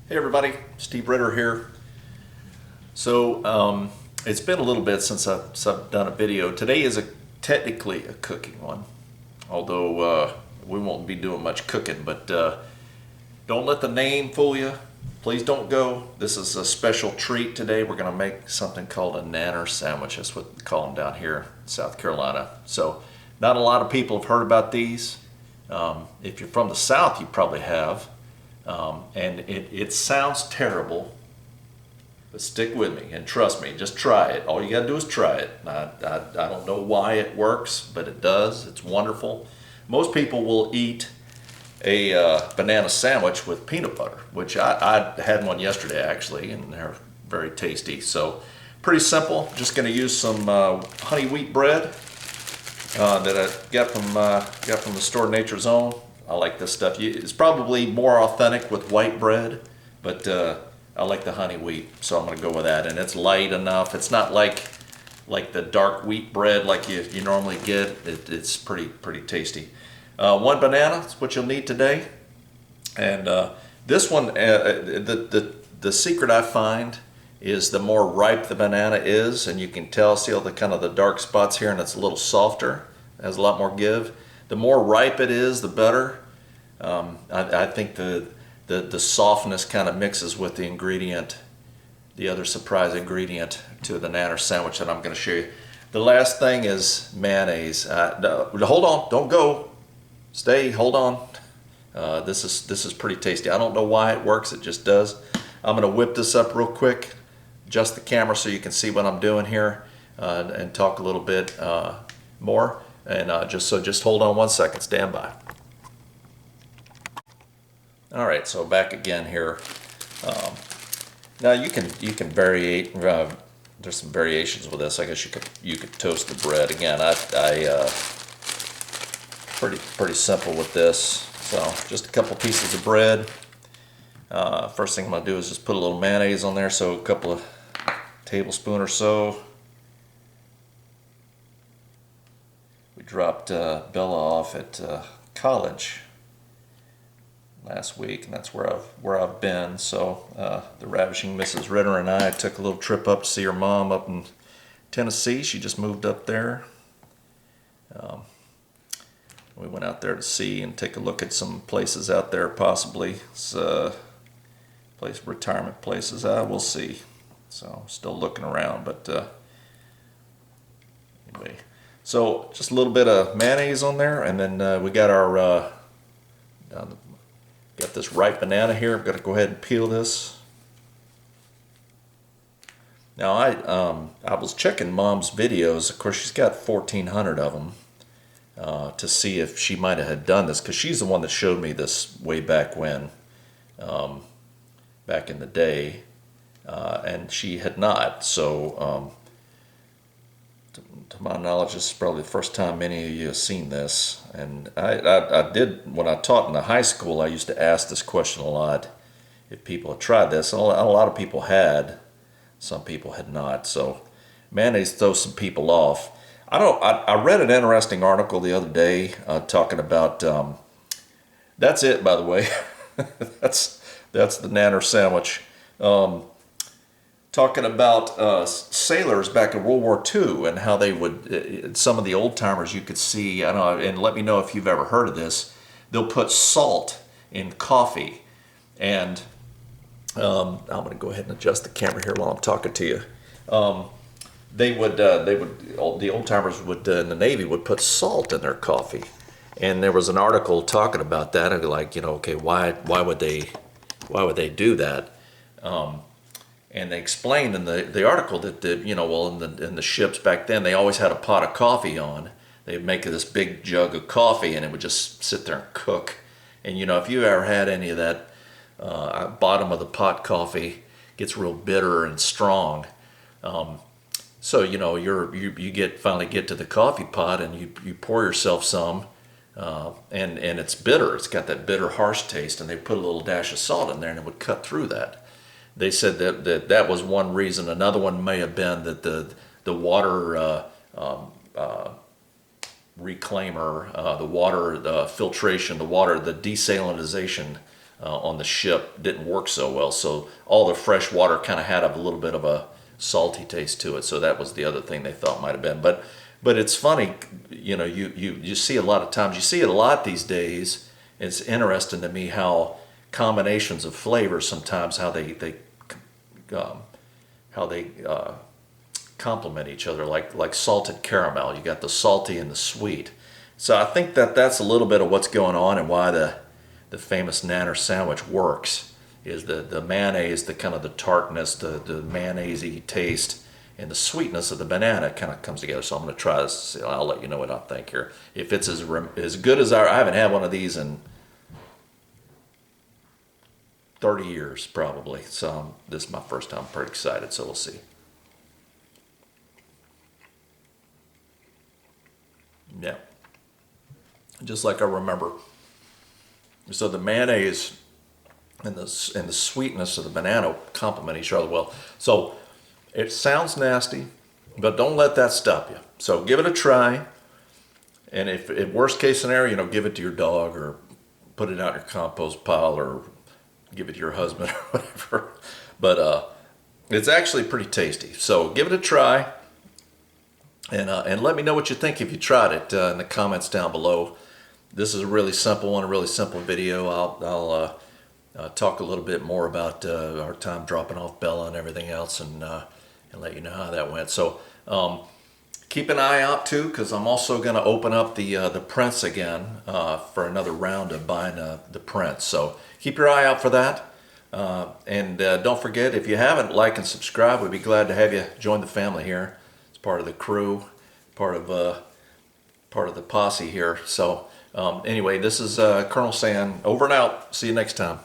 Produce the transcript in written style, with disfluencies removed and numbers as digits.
Hey everybody, Steve Ritter here. It's been a little bit since I've done a video. Today is technically a cooking one, although we won't be doing much cooking, but don't let the name fool you. Please don't go. This is a special treat today. We're going to make something called a Nanner sandwich. That's what we call them down here in South Carolina. So not a lot of people have heard about these. If you're from the South, you probably have. And it sounds terrible, but stick with me and trust me, just try it. All you gotta do is try it. I don't know why it works, but it does. It's wonderful. Most people will eat a banana sandwich with peanut butter, which I had one yesterday actually, and they're very tasty. So pretty simple. Just gonna use some honey wheat bread that I got from the store Nature's Own. I like this stuff. It's probably more authentic with white bread, but I like the honey wheat, so I'm going to go with that. And it's light enough. It's not like the dark wheat bread like you normally get. It's pretty tasty. One banana is what you'll need today. And this one, the secret I find is the more ripe the banana is, and you can tell, see all the kind of the dark spots here, and it's a little softer, it has a lot more give. The more ripe it is, the better. I think the softness kind of mixes with the ingredient, the other surprise ingredient to the Nanner sandwich that I'm going to show you. The last thing is mayonnaise. No, hold on, don't go. Stay, hold on. This is pretty tasty. I don't know why it works, it just does. I'm going to whip this up real quick, adjust the camera so you can see what I'm doing here, and talk a little bit more. And just hold on 1 second, stand by. All right, so back again here. Now you can variate. There's some variations with this. I guess you could toast the bread again. Pretty simple with this. So just a couple pieces of bread. First thing I'm gonna do is just put a little mayonnaise on there. So a couple of tablespoons or so. We dropped Bella off at college last week, and that's where I've been. So the ravishing Mrs. Ritter and I took a little trip up to see her mom up in Tennessee. She just moved up there. We went out there to see and take a look at some places out there, possibly retirement places. We'll see. So still looking around, but anyway. So just a little bit of mayonnaise on there, and then we got our got this ripe banana here. I'm going to go ahead and peel this. Now I was checking Mom's videos. Of course, she's got 1,400 of them to see if she might have had done this, because she's the one that showed me this way back when, back in the day, and she had not. So to my knowledge, this is probably the first time many of you have seen this. And I did, when I taught in the high school, I used to ask this question a lot, if people had tried this. A lot of people had, some people had not. So mayonnaise throws some people off. I read an interesting article the other day talking about, that's it, by the way. that's the Nanner sandwich. Talking about sailors back in World War II and how they would, some of the old timers you could see, I don't know, and let me know if you've ever heard of this, they'll put salt in coffee. And I'm going to go ahead and adjust the camera here while I'm talking to you. The old timers would, in the Navy, would put salt in their coffee. And there was an article talking about that, and like, okay, why would they do that? And they explained in the article that in the ships back then, they always had a pot of coffee on. They'd make this big jug of coffee, and it would just sit there and cook. And if you ever had any of that bottom of the pot coffee, it gets real bitter and strong. So you finally get to the coffee pot, and you pour yourself some, and it's bitter. It's got that bitter, harsh taste, and they put a little dash of salt in there, and it would cut through that. They said that was one reason. Another one may have been that the water reclaimer, the water filtration, the desalinization on the ship didn't work so well. So all the fresh water kind of had a little bit of a salty taste to it. So that was the other thing they thought might have been. But it's funny, you know, you see a lot of times, you see it a lot these days. It's interesting to me how combinations of flavors sometimes um, how they complement each other, like salted caramel. You got the salty and the sweet. So I think that's a little bit of what's going on and why the famous Nanner sandwich works. Is the mayonnaise, the kind of the tartness, the mayonnaise-y taste, and the sweetness of the banana kind of comes together. So I'm going to try this. I'll let you know what I think here. If it's as good as I haven't had one of these in 30 years probably. So this is my first time. I'm pretty excited. So we'll see. Yeah, just like I remember. So the mayonnaise and the sweetness of the banana complement each other well. So it sounds nasty, but don't let that stop you. So give it a try. And if worst case scenario, you know, give it to your dog or put it out in your compost pile or give it to your husband or whatever. But it's actually pretty tasty. So give it a try. And let me know what you think if you tried it in the comments down below. This is a really simple one, a really simple video. I'll talk a little bit more about our time dropping off Bella and everything else, and let you know how that went. So keep an eye out too, because I'm also going to open up the prints again for another round of buying the prints. So keep your eye out for that. And don't forget, if you haven't, like and subscribe. We'd be glad to have you join the family here. It's part of the crew, part of the posse here. So anyway, this is Colonel saying over and out. See you next time.